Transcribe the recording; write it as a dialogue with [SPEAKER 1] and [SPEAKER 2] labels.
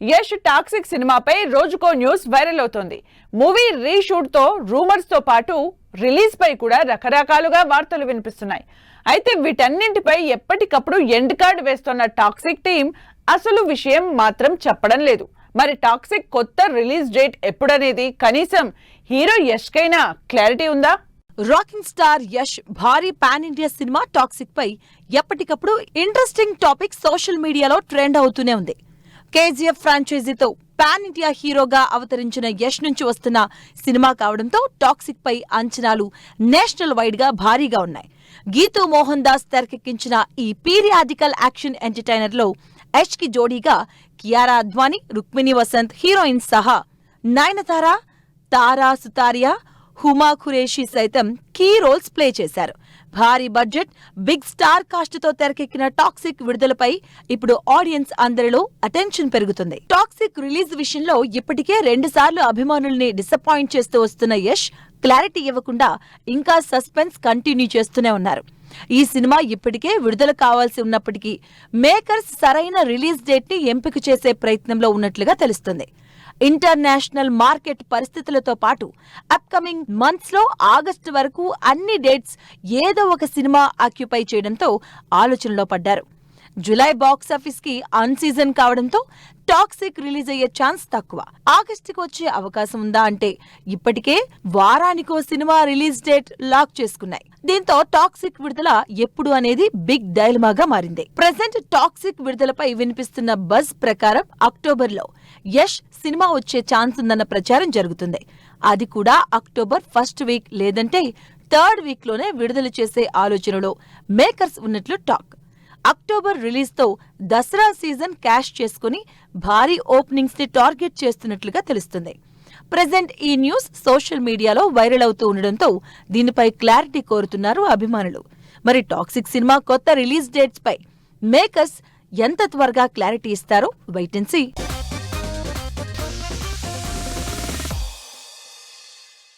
[SPEAKER 1] Yash toxic సినిమాపై రోజుకో news viral అవుతోంది. మూవీ రీషూట్ తో రూమర్స్ తో పాటు రిలీజ్ పై కూడా రకరకాలుగా వార్తలు వినిపిస్తున్నాయి. అయితే వీటన్నింటిపై ఎప్పటికప్పుడు ఎండ్ కార్డ్ వేస్తున్న టాక్సిక్ టీం అసలు విషయం మాత్రం చెప్పడం లేదు. మరి టాక్సిక్ కొత్త రిలీజ్ డేట్ ఎప్పుడనేది కనీసం హీరో యష్ కైనా క్లారిటీ ఉందా?
[SPEAKER 2] రాకింగ్ స్టార్ యష్ భారీ పాన్ ఇండియా సినిమా టాక్సిక్ పై ఎప్పటికప్పుడు ఇంట్రెస్టింగ్ టాపిక్ సోషల్ మీడియాలో ట్రెండ్ అవుతూనే ఉంది. కేజీఎఫ్ ఫ్రాంచైజీతో పాన్ ఇండియా హీరోగా అవతరించిన యష్ నుంచి వస్తున్న సినిమా కావడంతో టాక్సిక్ పై అంచనాలు నేషనల్ వైడ్ గా భారీగా ఉన్నాయి. గీతూ మోహన్ దాస్ తెరకెక్కించిన ఈ పీరియాడికల్ యాక్షన్ ఎంటర్టైనర్ లో యష్ కి జోడీగా కియారా అద్వానీ, రుక్మిణి వసంత్ హీరోయిన్స్ సహా నయనతార, తారా సుతారియా, హుమా ఖురేషీ సైతం కీ రోల్స్ ప్లే చేశారు. భారీ బడ్జెట్, బిగ్ స్టార్ కాస్ట్ తో తెరకెక్కిన టాక్సిక్ విడుదలపై ఇప్పుడు ఆడియన్స్ అందరిలో అటెన్షన్ పెరుగుతుంది. టాక్సిక్ రిలీజ్ విషయంలో ఇప్పటికే 2 సార్లు అభిమానుల్ని డిసప్పాయింట్ చేస్తూ వస్తున్న యష్ క్లారిటీ ఇవ్వకుండా ఇంకా సస్పెన్స్ కంటిన్యూ చేస్తూనే ఉన్నారు. ఈ సినిమా ఇప్పటికే విడుదల కావాల్సి ఉన్నప్పటికీ మేకర్స్ సరైన రిలీజ్ డేట్ ని ఎంపిక చేసే ప్రయత్నంలో ఉన్నట్లుగా తెలుస్తుంది. ఇంటర్నేషనల్ మార్కెట్ పరిస్థితులతో పాటు అప్కమింగ్ మంత్స్ లో ఆగస్టు వరకు అన్ని డేట్స్ ఏదో ఒక సినిమా ఆక్యుపై చేయడంతో ఆలోచనలో పడ్డారు. జులై బాక్సాఫీస్ కి అన్ సీజన్ కావడంతో టాక్సిక్ రిలీజ్ అయ్యే ఛాన్స్ తక్కువ. ఆగస్టుకు వచ్చే అవకాశం ఉందా అంటే ఇప్పటికే వారానికో సినిమా రిలీజ్ డేట్ లాక్ చేసుకున్నాయి. దీంతో టాక్సిక్ విడుదల ఎప్పుడు అనేది బిగ్ డైలమాగా మారింది. ప్రెసెంట్ టాక్సిక్ విడుదలపై వినిపిస్తున్న బజ్ ప్రకారం అక్టోబర్ లో యష్ సినిమా వచ్చే ఛాన్స్ ఉందన్న ప్రచారం జరుగుతుంది. అది కూడా అక్టోబర్ ఫస్ట్ వీక్ లేదంటే థర్డ్ వీక్ లోనే విడుదల చేసే ఆలోచనలో మేకర్స్ ఉన్నట్లు టాక్. అక్టోబర్ రిలీజ్ తో దసరా సీజన్ క్యాష్ చేసుకుని భారీ ఓపెనింగ్స్ ని టార్గెట్ చేస్తున్నట్లుగా తెలుస్తుంది. ప్రెజెంట్ ఈ న్యూస్ సోషల్ మీడియాలో వైరల్ అవుతూ ఉండడంతో దీనిపై క్లారిటీ కోరుతున్నారు అభిమానులు. మరి టాక్సిక్ సినిమా కొత్త రిలీజ్ డేట్స్ పై మేకర్స్ ఎంత త్వరగా క్లారిటీ ఇస్తారో వెయిట్ అండ్ సీ.